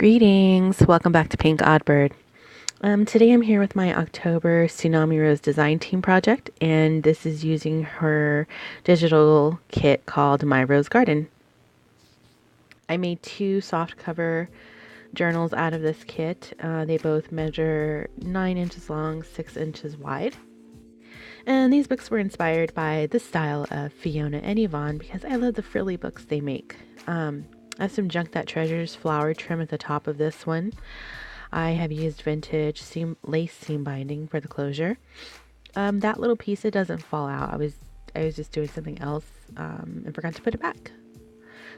Greetings! Welcome back to Pink Oddbird. Today I'm here with my October Tsunami Rose design team project, and this is using her digital kit called My Rose Garden. I made two soft cover journals out of this kit. They both measure 9 inches long, 6 inches wide. And these books were inspired by the style of Fiona and Yvonne because I love the frilly books they make. I have some JUNKTHATTREASURES flower trim at the top of this one. I have used vintage lace seam binding for the closure. That little piece, it doesn't fall out. I was just doing something else and forgot to put it back.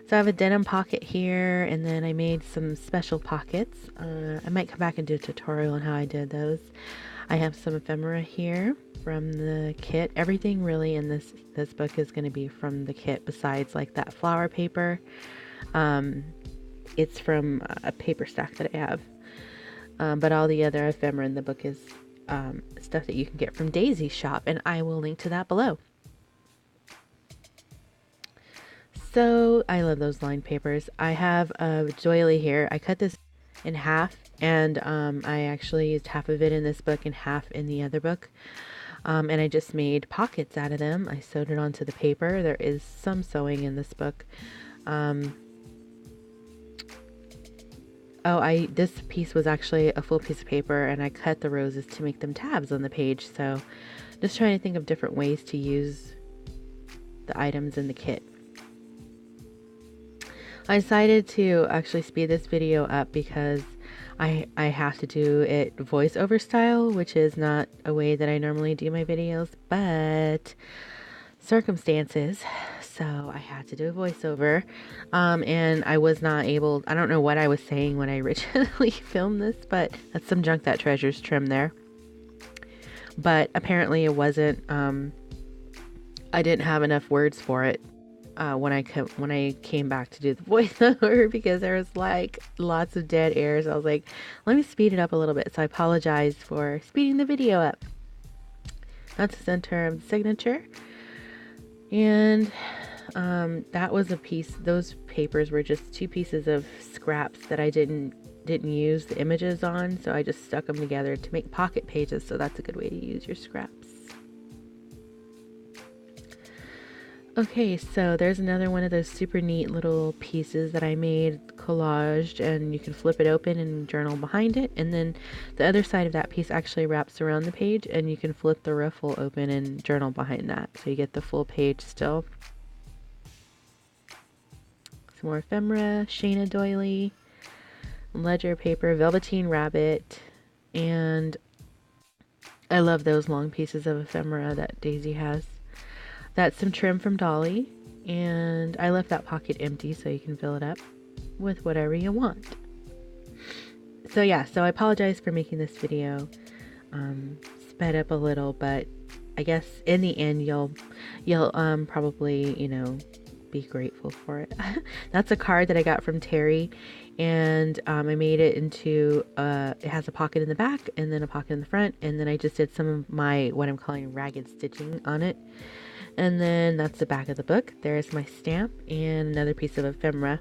So I have a denim pocket here, and then I made some special pockets. I might come back and do a tutorial on how I did those. I have some ephemera here from the kit. Everything really in this book is going to be from the kit besides like that flower paper. It's from a paper stack that I have. But all the other ephemera in the book is stuff that you can get from Daisy's shop, and I will link to that below. So I love those lined papers. I have a doily here. I cut this in half, and I actually used half of it in this book and half in the other book. And I just made pockets out of them. I sewed it onto the paper. There is some sewing in this book. This piece was actually a full piece of paper, and I cut the roses to make them tabs on the page. So just trying to think of different ways to use the items in the kit. I decided to actually speed this video up because I have to do it voiceover style, which is not a way that I normally do my videos, but circumstances, so I had to do a voiceover, and I was not able, I don't know what I was saying when I originally filmed this, but that's some JUNKTHATTREASURES trim there. But apparently it wasn't, I didn't have enough words for it when I came back to do the voiceover because there was like lots of dead air. So I was like, let me speed it up a little bit. So I apologize for speeding the video up. That's the center of the signature. And that was a piece. Those papers were just two pieces of scraps that I didn't use the images on, so I just stuck them together to make pocket pages. So that's a good way to use your scraps. Okay, so there's another one of those super neat little pieces that I made collaged, and you can flip it open and journal behind it, and then the other side of that piece actually wraps around the page, and you can flip the ruffle open and journal behind that, so you get the full page still. Some more ephemera, Shayna doily, ledger paper, velveteen rabbit, and I love those long pieces of ephemera that Daisy has. That's some trim from Dolly, and I left that pocket empty so you can fill it up with whatever you want. So yeah, so I apologize for making this video sped up a little, but I guess in the end you'll probably, you know, be grateful for it. That's a card that I got from Terry, and I made it into it has a pocket in the back and then a pocket in the front, and then I just did some of my what I'm calling ragged stitching on it. And then that's the back of the book. There's my stamp and another piece of ephemera.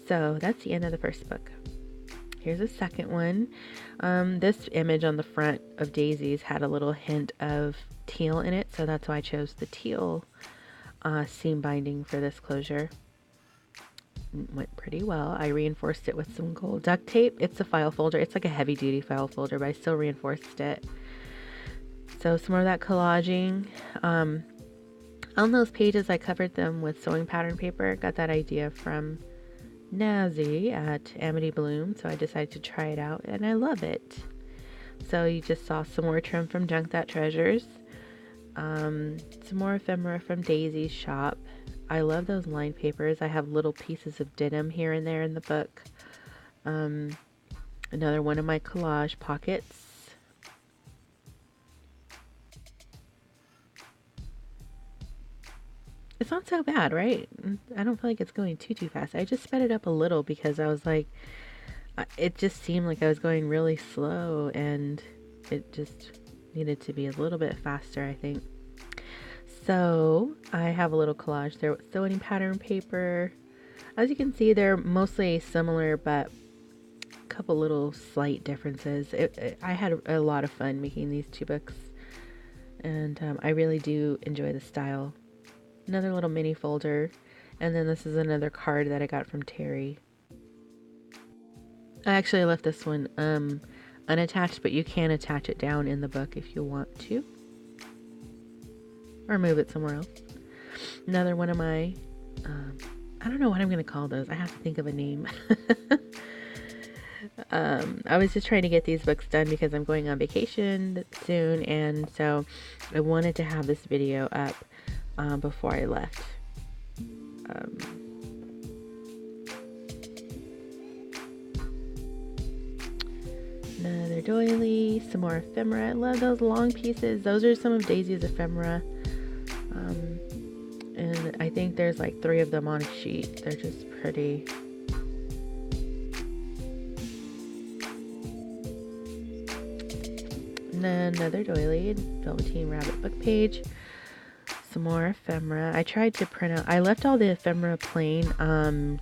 So that's the end of the first book. Here's the second one. This image on the front of Daisy's had a little hint of teal in it, so that's why I chose the teal seam binding for this closure. It went pretty well. I reinforced it with some gold duct tape. It's a file folder. It's like a heavy duty file folder, but I still reinforced it. So some more of that collaging. On those pages, I covered them with sewing pattern paper. Got that idea from Nazi at Amity Bloom, so I decided to try it out, and I love it. So you just saw some more trim from JUNKTHATTREASURES. Some more ephemera from Daisy's shop. I love those lined papers. I have little pieces of denim here and there in the book. Another one of my collage pockets. It's not so bad, right? I don't feel like it's going too fast. I just sped it up a little because I was like, it just seemed like I was going really slow, and it just needed to be a little bit faster, I think. So I have a little collage there with sewing pattern paper, As you can see, they're mostly similar, but a couple little slight differences. I had a lot of fun making these 2 books, and I really do enjoy the style. Another little mini folder, and then this is another card that I got from Terry. I actually left this one unattached, but you can attach it down in the book if you want to, or move it somewhere else. Another one of my, I don't know what I'm going to call those. I have to think of a name. I was just trying to get these books done because I'm going on vacation soon, and so I wanted to have this video up before I left. Another doily, some more ephemera. I love those long pieces. Those are some of Daisy's ephemera. And I think there's like 3 of them on a sheet. They're just pretty. And then another doily, Velveteen Rabbit book page. Some more ephemera. I tried to print out, I left all the ephemera plain,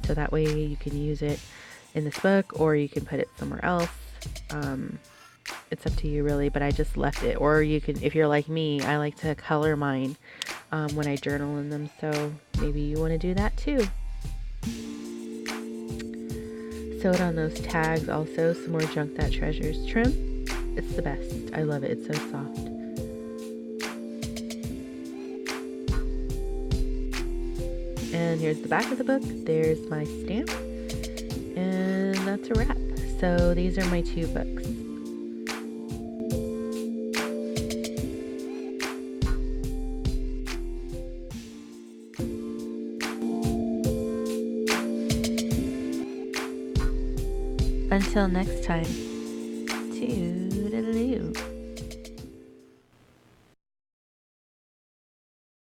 so that way you can use it in this book, or you can put it somewhere else. It's up to you really, but I just left it. Or you can, if you're like me, I like to color mine when I journal in them, so maybe you want to do that too. Sewed on those tags also, some more JUNKTHATTREASURES trim. It's the best. I love it. It's so soft. And here's the back of the book. There's my stamp. And that's a wrap. So these are my 2 books. Until next time, cheers.